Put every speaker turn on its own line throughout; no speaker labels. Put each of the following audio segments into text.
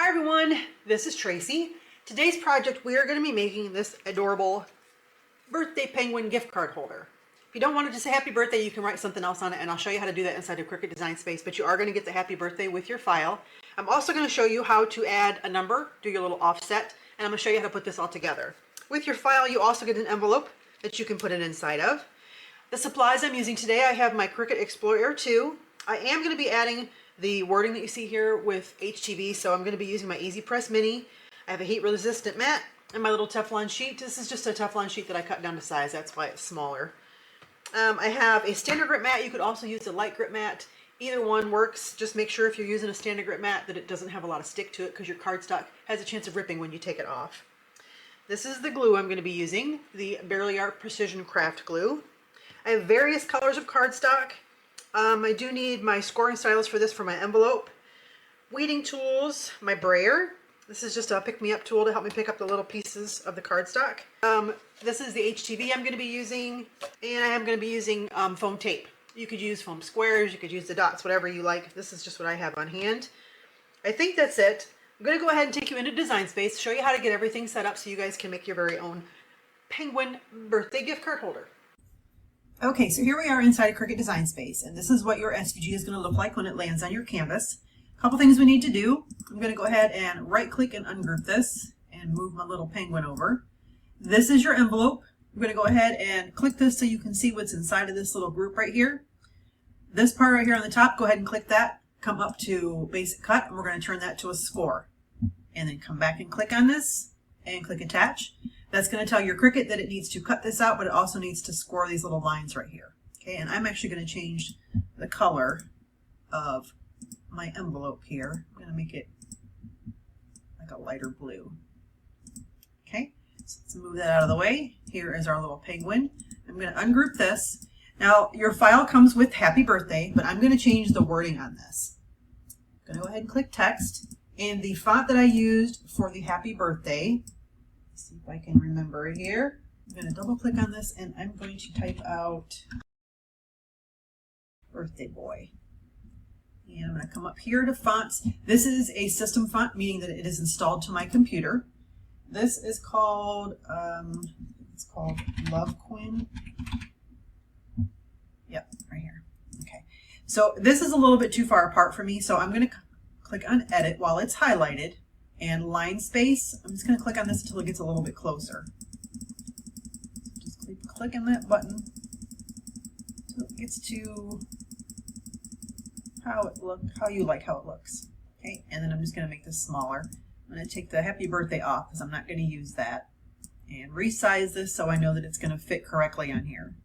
Hi everyone, this is Tracy. Today's project we are going to be making this adorable birthday penguin gift card holder. If you don't want it to say happy birthday, you can write something else on it, and I'll show you how to do that inside of Cricut Design Space, but you are going to get the happy birthday with your file. I'm also going to show you how to add a number, do your little offset, and I'm going to show you how to put this all together. With your file, you also get an envelope that you can put it inside of. The supplies I'm using today, I have my Cricut Explorer 2. I am going to be adding the wording that you see here with HTV, so I'm going to be using my Easy Press Mini. I have a heat resistant mat and my little Teflon sheet. This is just a Teflon sheet that I cut down to size, that's why it's smaller. I have a standard grip mat. You could also use a light grip mat. Either one works. Just make sure if you're using a standard grip mat that it doesn't have a lot of stick to it, because your cardstock has a chance of ripping when you take it off. This is the glue I'm going to be using, the Barely Art Precision Craft Glue. I have various colors of cardstock. I do need my scoring stylus for this for my envelope. Weeding tools, my brayer. This is just a pick-me-up tool to help me pick up the little pieces of the cardstock. This is the HTV I'm going to be using, and I am going to be using foam tape. You could use foam squares, you could use the dots, whatever you like. This is just what I have on hand. I think that's it. I'm going to go ahead and take you into Design Space, show you how to get everything set up so you guys can make your very own penguin birthday gift card holder. Okay, so here we are inside of Cricut Design Space, and this is what your SVG is going to look like when it lands on your canvas. A couple things we need to do. I'm going to go ahead and right click and ungroup this and move my little penguin over. This is your envelope. I'm going to go ahead and click this so you can see what's inside of this little group right here. This part right here on the top, go ahead and click that. Come up to basic cut, and we're going to turn that to a score. And then come back and click on this and click attach. That's going to tell your Cricut that it needs to cut this out, but it also needs to score these little lines right here. Okay, and I'm actually going to change the color of my envelope here. I'm going to make it like a lighter blue. Okay, so let's move that out of the way. Here is our little penguin. I'm going to ungroup this. Now, your file comes with happy birthday, but I'm going to change the wording on this. I'm going to go ahead and click text, and the font that I used for the happy birthday, let's see if I can remember it here. I'm going to double click on this, and I'm going to type out birthday boy. And I'm going to come up here to fonts. This is a system font, meaning that it is installed to my computer. This is called, it's called Love Quinn. Yep, right here. Okay. So this is a little bit too far apart for me, so I'm going to click on edit while it's highlighted. And line space, I'm just going to click on this until it gets a little bit closer. Just keep clicking that button until it gets to how you like how it looks. Okay, and then I'm just going to make this smaller. I'm going to take the happy birthday off because I'm not going to use that. And resize this so I know that it's going to fit correctly on here.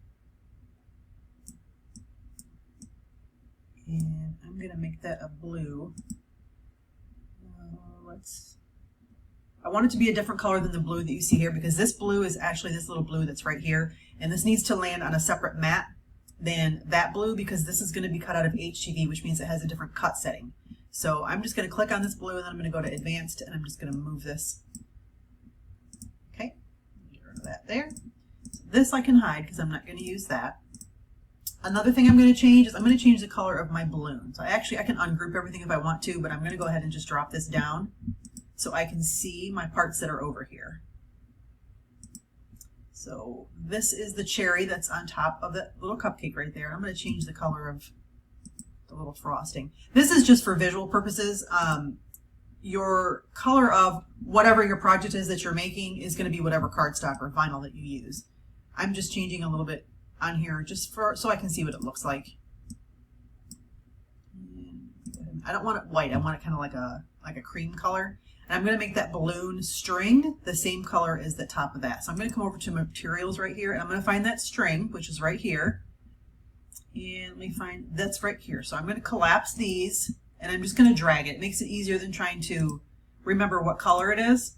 And I'm going to make that a blue. I want it to be a different color than the blue that you see here, because this blue is actually this little blue that's right here, and this needs to land on a separate mat than that blue, because this is going to be cut out of HTV, which means it has a different cut setting. So I'm just going to click on this blue, and then I'm going to go to advanced, and I'm just going to move this. Okay, get rid of that there. So this I can hide because I'm not going to use that. Another thing I'm going to change is I'm going to change the color of my balloon. So I can ungroup everything if I want to, but I'm going to go ahead and just drop this down so I can see my parts that are over here. So this is the cherry that's on top of that little cupcake right there. I'm going to change the color of the little frosting. This is just for visual purposes. Your color of whatever your project is that you're making is going to be whatever cardstock or vinyl that you use. I'm just changing a little bit on here just so I can see what it looks like. I don't want it white. I want it kind of like a cream color. And I'm going to make that balloon string the same color as the top of that. So I'm going to come over to materials right here, and I'm going to find that string, which is right here. And let me find, that's right here. So I'm going to collapse these, and I'm just going to drag it. It makes it easier than trying to remember what color it is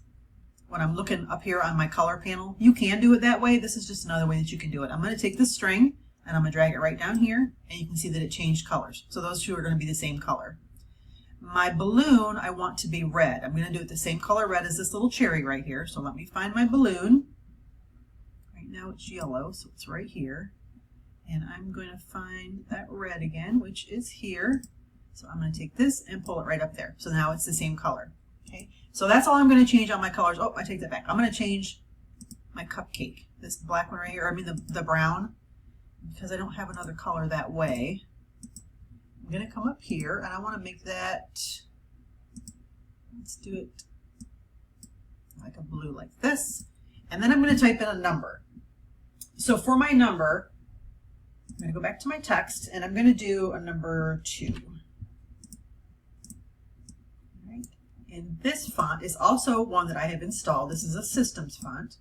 when I'm looking up here on my color panel. You can do it that way. This is just another way that you can do it. I'm going to take this string, and I'm going to drag it right down here, and you can see that it changed colors. So those two are going to be the same color. My balloon, I want to be red. I'm going to do it the same color red as this little cherry right here. So let me find my balloon. Right now it's yellow, so it's right here. And I'm going to find that red again, which is here. So I'm going to take this and pull it right up there. So now it's the same color. Okay, So that's all I'm going to change on my colors. Oh, I take that back. I'm going to change my cupcake, this black one right here, I mean the brown, because I don't have another color that way. I'm going to come up here and I want to make that, let's do it like a blue like this. And then I'm going to type in a number. So for my number, I'm going to go back to my text and I'm going to do a number 2. Right. And this font is also one that I have installed. This is a systems font.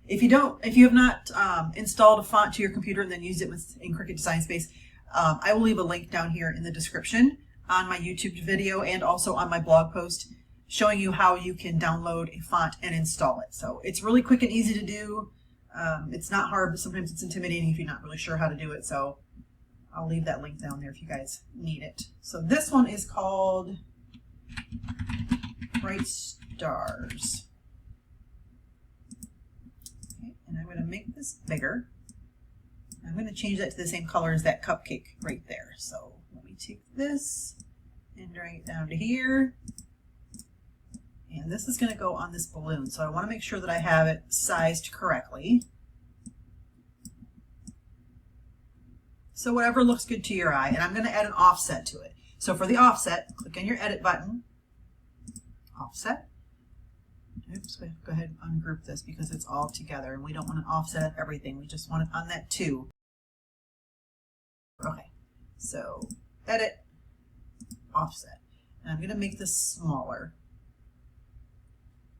If you have not installed a font to your computer and then used it in Cricut Design Space, I will leave a link down here in the description on my YouTube video and also on my blog post showing you how you can download a font and install it. So it's really quick and easy to do. It's not hard, but sometimes it's intimidating if you're not really sure how to do it. So I'll leave that link down there if you guys need it. So this one is called Bright Stars. Okay, and I'm going to make this bigger. I'm going to change that to the same color as that cupcake right there. So let me take this and bring it down to here. And this is going to go on this balloon. So I want to make sure that I have it sized correctly. So whatever looks good to your eye. And I'm going to add an offset to it. So for the offset, click on your edit button. Offset. Oops, we have to go ahead and ungroup this because it's all together and we don't want to offset everything. We just want it on that 2. Okay, so edit, offset. And I'm going to make this smaller.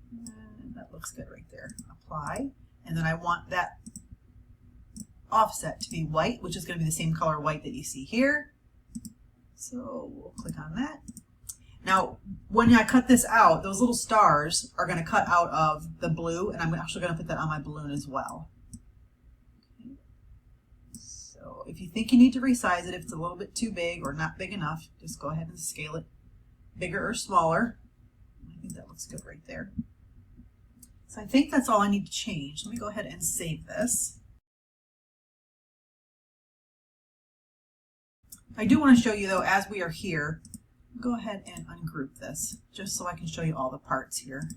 And that looks good right there. Apply. And then I want that offset to be white, which is going to be the same color white that you see here. So we'll click on that. Now, when I cut this out, those little stars are going to cut out of the blue, and I'm actually going to put that on my balloon as well. Okay. So if you think you need to resize it, if it's a little bit too big or not big enough, just go ahead and scale it bigger or smaller. I think that looks good right there. So I think that's all I need to change. Let me go ahead and save this. I do want to show you though, as we are here, go ahead and ungroup this just so I can show you all the parts here.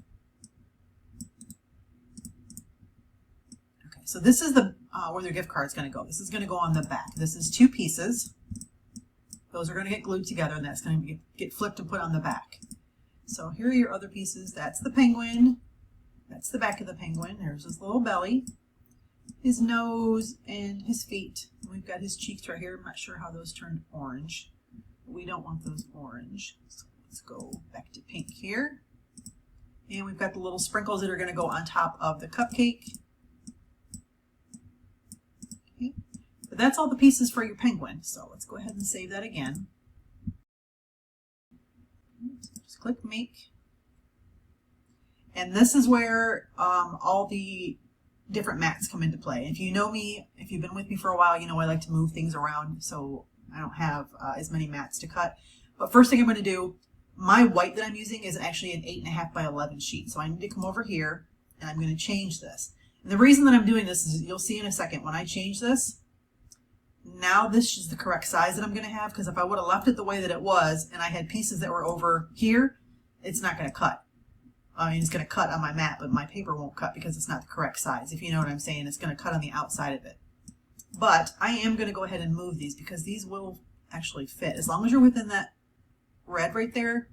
Okay, so this is the where their gift card's going to go. This is going to go on the back. This is 2 pieces. Those are going to get glued together and that's going to get flipped and put on the back. So here are your other pieces. That's the penguin. That's the back of the penguin. There's his little belly, his nose, and his feet. We've got his cheeks right here. I'm not sure how those turned orange. We don't want those orange. So let's go back to pink here. And we've got the little sprinkles that are going to go on top of the cupcake. Okay. But that's all the pieces for your penguin. So let's go ahead and save that again. Just click make. And this is where all the different mats come into play. If you know me, if you've been with me for a while, you know I like to move things around. So I don't have as many mats to cut. But first thing I'm going to do, my white that I'm using is actually an 8.5 by 11 sheet. So I need to come over here and I'm going to change this. And the reason that I'm doing this is you'll see in a second when I change this, now this is the correct size that I'm going to have, because if I would have left it the way that it was and I had pieces that were over here, it's not going to cut. I mean, it's going to cut on my mat, but my paper won't cut because it's not the correct size. If you know what I'm saying, it's going to cut on the outside of it. But I am going to go ahead and move these because these will actually fit. As long as you're within that red right there,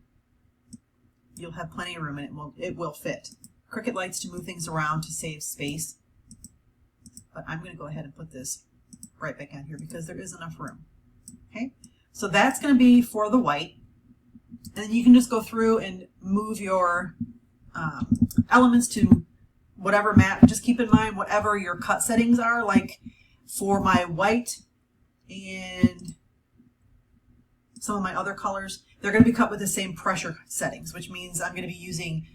you'll have plenty of room and it will fit. Cricut likes to move things around to save space. But I'm going to go ahead and put this right back on here because there is enough room. Okay, so that's going to be for the white. And then you can just go through and move your elements to whatever mat. Just keep in mind whatever your cut settings are. Like for my white and some of my other colors, they're going to be cut with the same pressure settings, which means I'm going to be using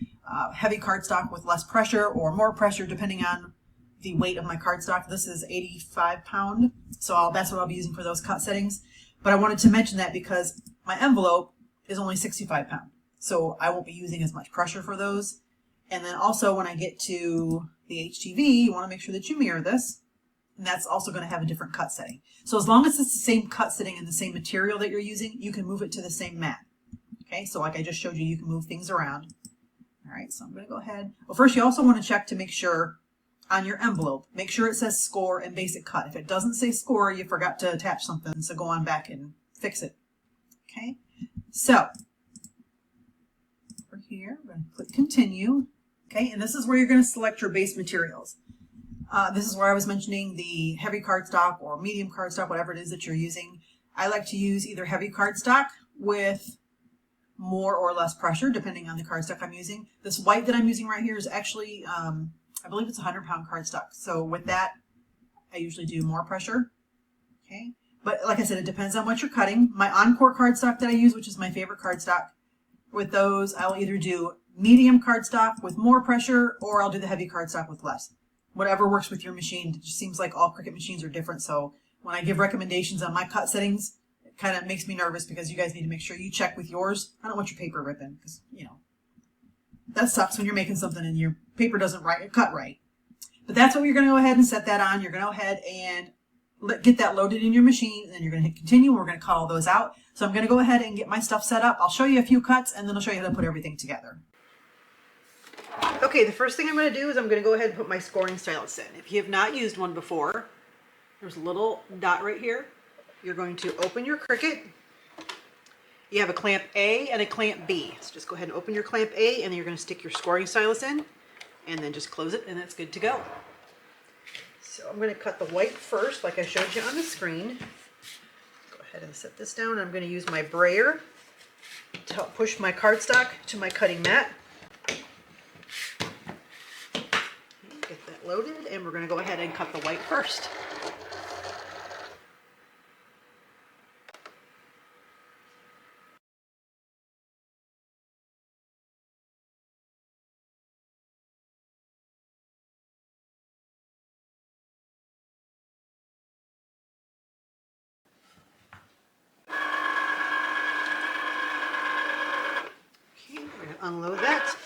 heavy cardstock with less pressure or more pressure depending on the weight of my cardstock. This is 85 pound, so that's what I'll be using for those cut settings. But I wanted to mention that because my envelope is only 65 pound. So I won't be using as much pressure for those. And then also when I get to the HTV, you want to make sure that you mirror this. And that's also going to have a different cut setting. So as long as it's the same cut setting and the same material that you're using, you can move it to the same mat. Okay, so like I just showed you, you can move things around. right, so I'm going to go ahead. Well, first you also want to check to make sure on your envelope, make sure it says score and basic cut. If it doesn't say score, you forgot to attach something, so go on back and fix it. Okay, so over here, I'm going to click continue. Okay, and this is where you're going to select your base materials. This is where I was mentioning the heavy cardstock or medium cardstock, whatever it is that you're using. I like to use either heavy cardstock with more or less pressure, depending on the cardstock I'm using. This white that I'm using right here is actually, I believe it's 100-pound cardstock. So with that, I usually do more pressure. Okay, but like I said, it depends on what you're cutting. My Encore cardstock that I use, which is my favorite cardstock, with those, I'll either do medium cardstock with more pressure, or I'll do the heavy cardstock with less. Whatever works with your machine. It just seems like all Cricut machines are different. So when I give recommendations on my cut settings, it kind of makes me nervous because you guys need to make sure you check with yours. I don't want your paper ripping because, you know, that sucks when you're making something and your paper doesn't cut right. But that's what you're going to go ahead and set that on. You're going to go ahead and get that loaded in your machine, and then you're going to hit continue, and we're going to cut all those out. So I'm going to go ahead and get my stuff set up. I'll show you a few cuts, and then I'll show you how to put everything together. Okay, the first thing I'm going to do is I'm going to go ahead and put my scoring stylus in. If you have not used one before, there's a little dot right here. You're going to open your Cricut. You have a clamp A and a clamp B. So just go ahead and open your clamp A, and then you're going to stick your scoring stylus in, and then just close it, and that's good to go. So I'm going to cut the white first, like I showed you on the screen. Go ahead and set this down. I'm going to use my brayer to help push my cardstock to my cutting mat. Get that loaded, and we're going to go ahead and cut the white first. Okay, we're going to unload that.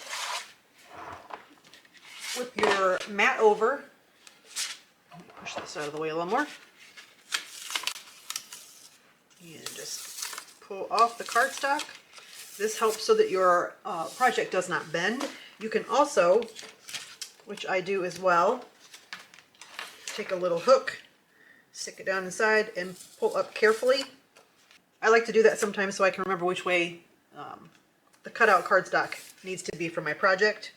Flip your mat over. Let me push this out of the way a little more. And just pull off the cardstock. This helps so that your project does not bend. You can also, which I do as well, take a little hook, stick it down inside, and pull up carefully. I like to do that sometimes so I can remember which way the cutout cardstock needs to be for my project.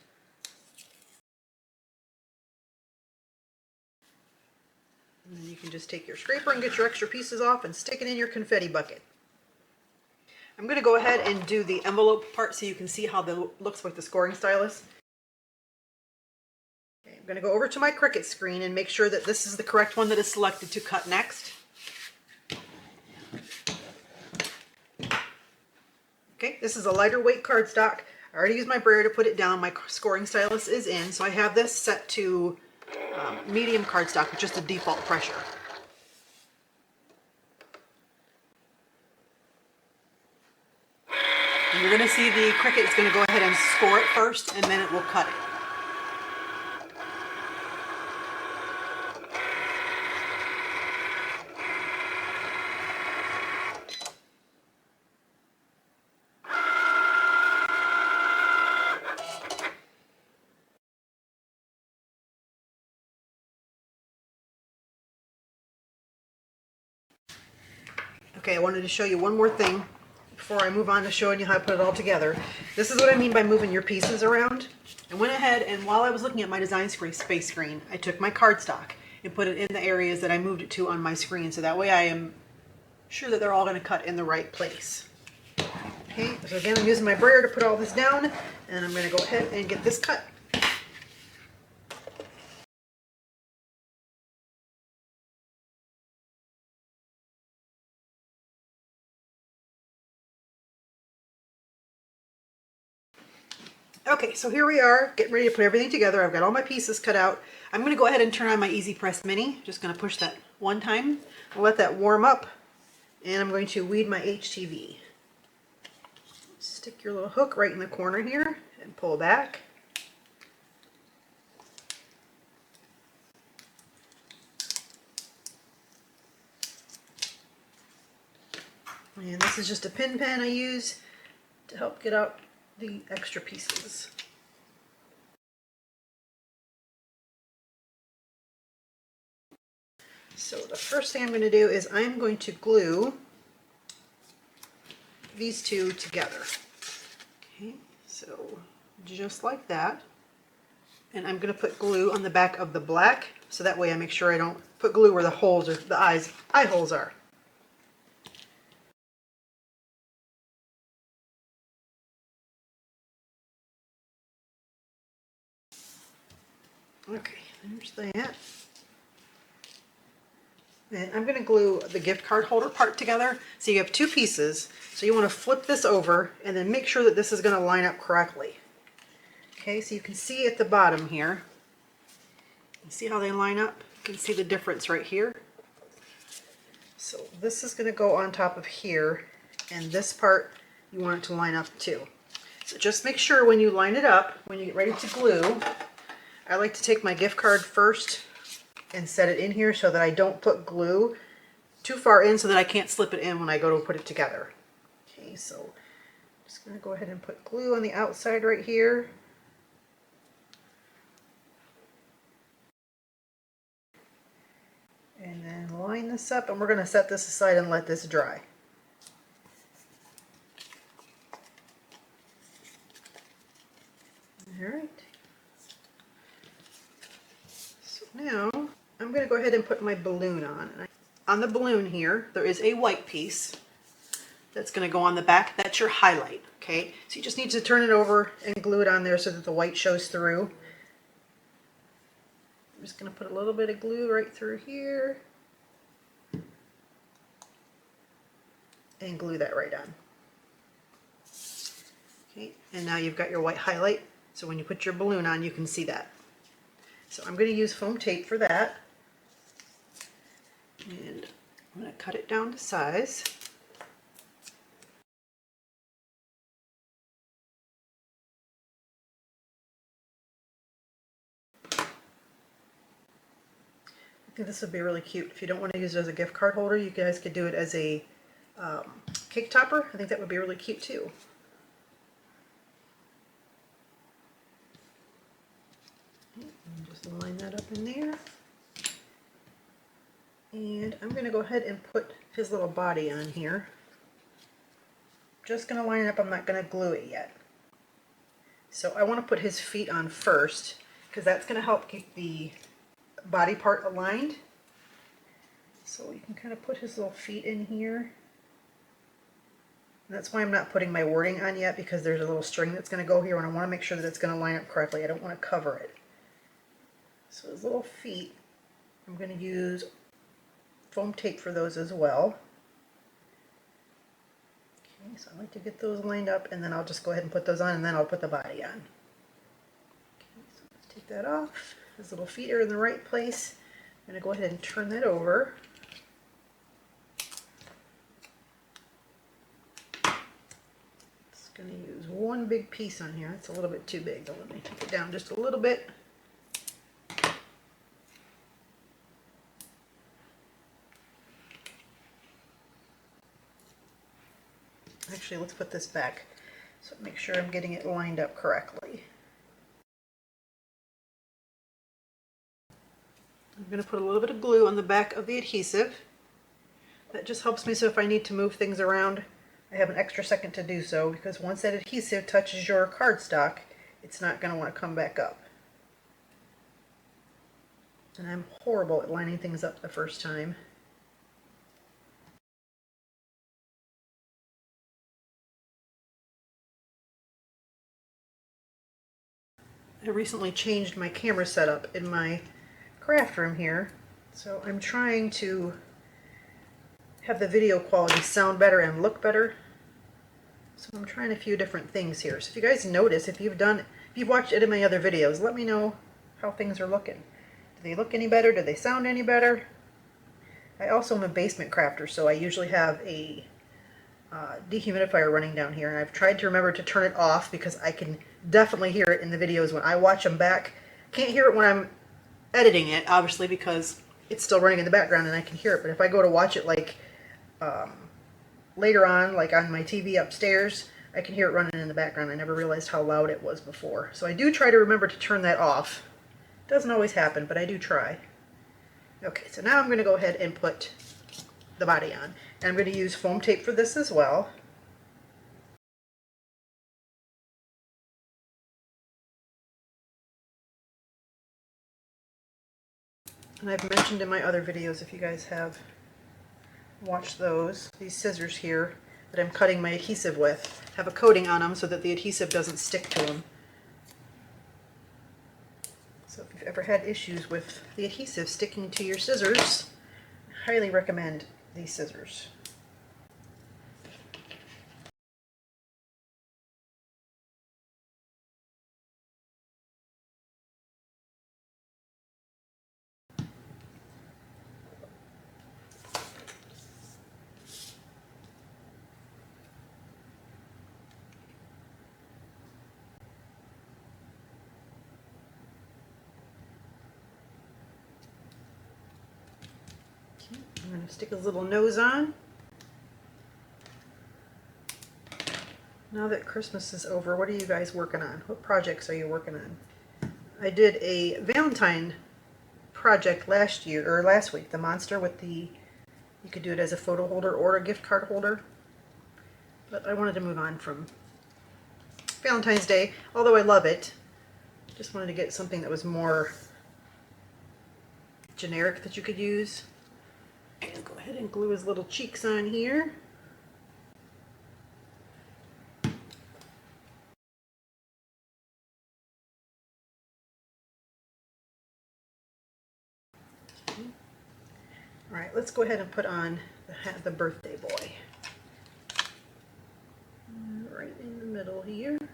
And then you can just take your scraper and get your extra pieces off and stick it in your confetti bucket. I'm going to go ahead and do the envelope part so you can see how that looks with the scoring stylus. Okay, I'm going to go over to my Cricut screen and make sure that this is the correct one that is selected to cut next. Okay, this is a lighter weight cardstock. I already used my brayer to put it down. My scoring stylus is in, so I have this set to medium cardstock with just a default pressure. And you're going to see the Cricut is going to go ahead and score it first, and then it will cut it. Okay, I wanted to show you one more thing before I move on to showing you how to put it all together. This is what I mean by moving your pieces around. I went ahead and while I was looking at my Design Space screen, I took my cardstock and put it in the areas that I moved it to on my screen, so that way I am sure that they're all going to cut in the right place. Okay, so again, I'm using my brayer to put all this down, and I'm going to go ahead and get this cut. Okay, so here we are, getting ready to put everything together. I've got all my pieces cut out. I'm going to go ahead and turn on my Easy Press Mini. Just going to push that one time. I'll let that warm up, and I'm going to weed my HTV. Stick your little hook right in the corner here and pull back. And this is just a pin pen I use to help get out the extra pieces. So the first thing I'm going to do is I'm going to glue these two together. Okay, so just like that. And I'm going to put glue on the back of the black, so that way I make sure I don't put glue where the holes or the eye holes are. Okay, there's that. And I'm going to glue the gift card holder part together. So you have two pieces. So you want to flip this over and then make sure that this is going to line up correctly. Okay, so you can see at the bottom here. You see how they line up? You can see the difference right here. So this is going to go on top of here, and this part you want it to line up too. So just make sure when you line it up, when you get ready to glue, I like to take my gift card first and set it in here so that I don't put glue too far in so that I can't slip it in when I go to put it together. Okay, so I'm just going to go ahead and put glue on the outside right here. And then line this up, and we're going to set this aside and let this dry. Alright. So now I'm going to go ahead and put my balloon on. On the balloon here, there is a white piece that's going to go on the back. That's your highlight. Okay, so you just need to turn it over and glue it on there so that the white shows through. I'm just going to put a little bit of glue right through here and glue that right on. Okay, and now you've got your white highlight, so when you put your balloon on you can see that. So I'm going to use foam tape for that, and I'm going to cut it down to size. I think this would be really cute. If you don't want to use it as a gift card holder, you guys could do it as a cake topper. I think that would be really cute too. And just line that up in there. And I'm going to go ahead and put his little body on here. Just going to line it up. I'm not going to glue it yet. So I want to put his feet on first because that's going to help keep the body part aligned. So you can kind of put his little feet in here. And that's why I'm not putting my wording on yet, because there's a little string that's going to go here and I want to make sure that it's going to line up correctly. I don't want to cover it. So his little feet, I'm going to use foam tape for those as well. Okay, so I like to get those lined up, and then I'll just go ahead and put those on, and then I'll put the body on. Okay, so let's take that off. His little feet are in the right place. I'm going to go ahead and turn that over. Just going to use one big piece on here. It's a little bit too big, so let me take it down just a little bit. Actually, let's put this back so make sure I'm getting it lined up correctly. I'm going to put a little bit of glue on the back of the adhesive. That just helps me so if I need to move things around, I have an extra second to do so, because once that adhesive touches your cardstock, it's not going to want to come back up. And I'm horrible at lining things up the first time. I recently changed my camera setup in my craft room here, so I'm trying to have the video quality sound better and look better. So I'm trying a few different things here. So if you guys notice, if you've watched any of my other videos, let me know how things are looking. Do they look any better? Do they sound any better? I also am a basement crafter, so I usually have a dehumidifier running down here, and I've tried to remember to turn it off because I can definitely hear it in the videos when I watch them back. Can't hear it when I'm editing it, obviously, because it's still running in the background and I can hear it, but if I go to watch it like later on, like on my TV upstairs, I can hear it running in the background. I never realized how loud it was before. So I do try to remember to turn that off. Doesn't always happen, but I do try. Okay, so now I'm going to go ahead and put the body on. And I'm going to use foam tape for this as well. And I've mentioned in my other videos, if you guys have watched those, these scissors here that I'm cutting my adhesive with have a coating on them so that the adhesive doesn't stick to them. So if you've ever had issues with the adhesive sticking to your scissors, I highly recommend these scissors. I'm going to stick his little nose on. Now that Christmas is over, what are you guys working on? What projects are you working on? I did a Valentine project last week, the monster with the, you could do it as a photo holder or a gift card holder. But I wanted to move on from Valentine's Day, although I love it. Just wanted to get something that was more generic that you could use. And go ahead and glue his little cheeks on here. All right, let's go ahead and put on the birthday boy. Right in the middle here. So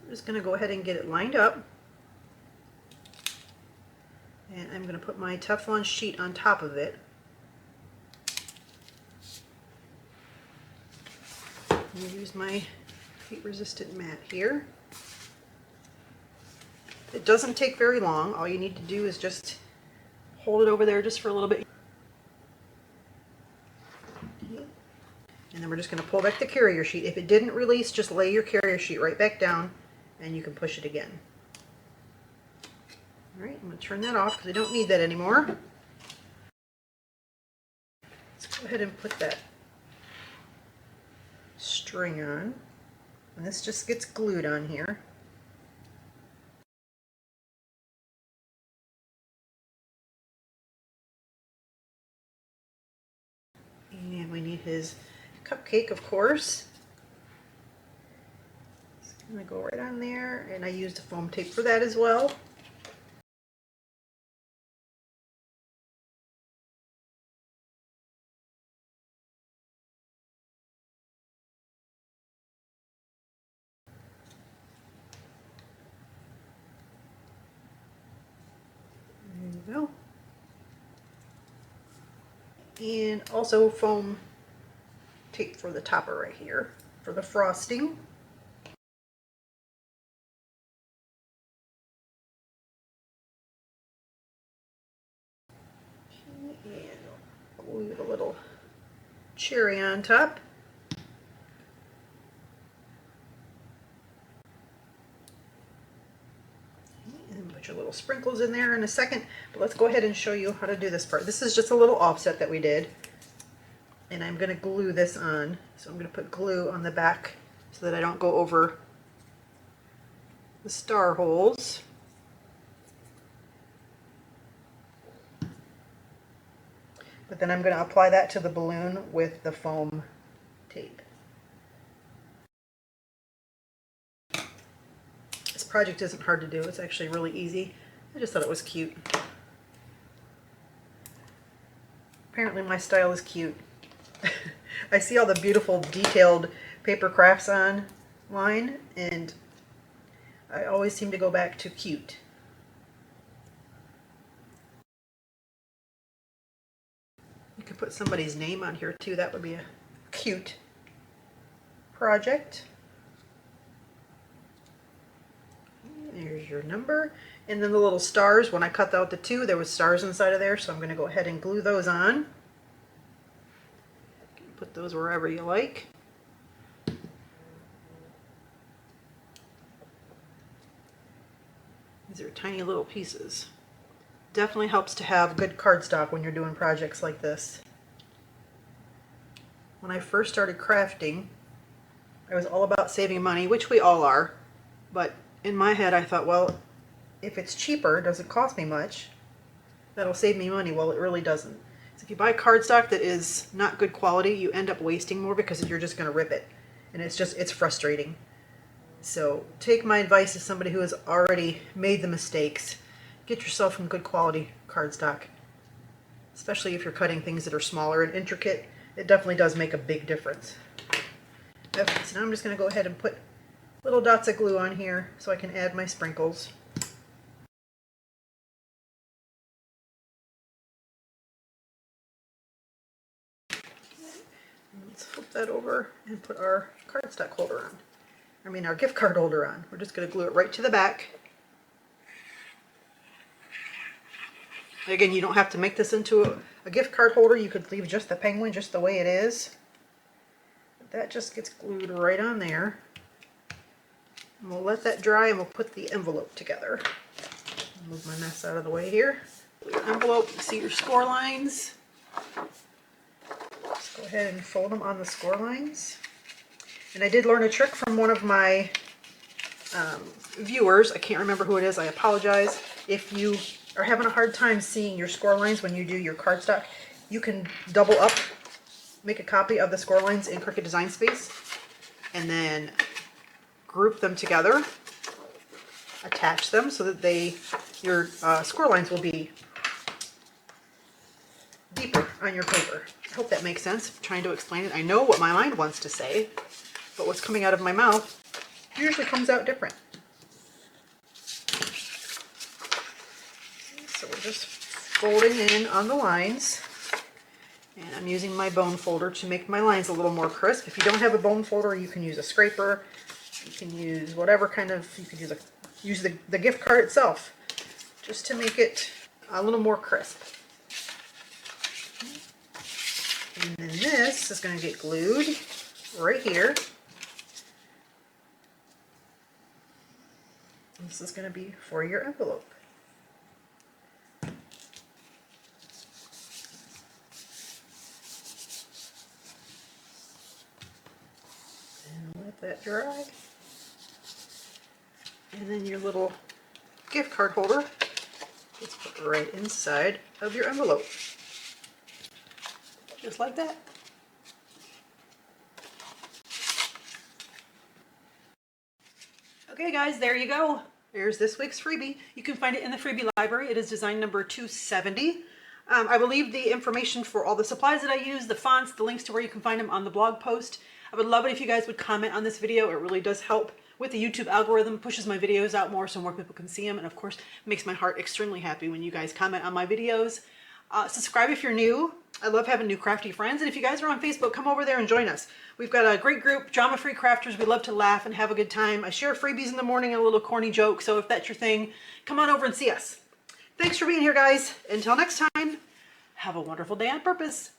I'm just going to go ahead and get it lined up. And I'm going to put my Teflon sheet on top of it. I'm going to use my heat resistant mat here. It doesn't take very long. All you need to do is just hold it over there just for a little bit. And then we're just going to pull back the carrier sheet. If it didn't release, just lay your carrier sheet right back down and you can push it again. All right, I'm going to turn that off because I don't need that anymore. Let's go ahead and put that string on. And this just gets glued on here. And we need his cupcake, of course. It's going to go right on there, and I used foam tape for that as well. There you go. And also foam tape for the topper right here for the frosting. And glue the little cherry on top. And put your little sprinkles in there in a second. But let's go ahead and show you how to do this part. This is just a little offset that we did. And I'm going to glue this on. So I'm going to put glue on the back so that I don't go over the star holes. But then I'm going to apply that to the balloon with the foam tape. This project isn't hard to do. It's actually really easy. I just thought it was cute. Apparently my style is cute. I see all the beautiful detailed paper crafts online, and I always seem to go back to cute. You could put somebody's name on here too. That would be a cute project. There's your number. And then the little stars, when I cut out the two, there was stars inside of there, so I'm going to go ahead and glue those on. Put those wherever you like. These are tiny little pieces. definitely helps to have good cardstock when you're doing projects like this. When I first started crafting, I was all about saving money, which we all are. But in my head, I thought, well, if it's cheaper, doesn't cost me much, that'll save me money. Well, it really doesn't. So if you buy cardstock that is not good quality, you end up wasting more because you're just going to rip it. And it's frustrating. So take my advice as somebody who has already made the mistakes. Get yourself some good quality cardstock. Especially if you're cutting things that are smaller and intricate. It definitely does make a big difference. Okay, so now I'm just going to go ahead and put little dots of glue on here so I can add my sprinkles. Let's flip that over and put our cardstock holder on. I mean our gift card holder on. We're just going to glue it right to the back. Again, you don't have to make this into a gift card holder. You could leave just the penguin just the way it is. But that just gets glued right on there. And we'll let that dry and we'll put the envelope together. Move my mess out of the way here. Your envelope, you see your score lines. Just go ahead and fold them on the score lines. And I did learn a trick from one of my viewers. I can't remember who it is. I apologize. If you are having a hard time seeing your score lines when you do your cardstock, you can double up, make a copy of the score lines in Cricut Design Space, and then group them together, attach them so that your score lines will be deeper on your paper. I hope that makes sense. I'm trying to explain it. I know what my mind wants to say, but what's coming out of my mouth usually comes out different. So we're just folding in on the lines, and I'm using my bone folder to make my lines a little more crisp. If you don't have a bone folder, you can use a scraper. You can use whatever kind of, you could use the gift card itself just to make it a little more crisp. And then this is going to get glued right here. This is going to be for your envelope. And let that dry. And then your little gift card holder gets put right inside of your envelope. Just like that. Okay guys, there you go. There's this week's freebie. You can find it in the freebie library. It is design number 270. I will leave the information for all the supplies that I use, the fonts, the links to where you can find them on the blog post. I would love it if you guys would comment on this video. It really does help with the YouTube algorithm, pushes my videos out more so more people can see them, and of course makes my heart extremely happy when you guys comment on my videos. Subscribe if you're new. I love having new crafty friends, and if you guys are on Facebook, come over there and join us. We've got a great group, drama-free crafters. We love to laugh and have a good time. I share freebies in the morning and a little corny joke, so if that's your thing, come on over and see us. Thanks for being here, guys. Until next time, have a wonderful day on purpose.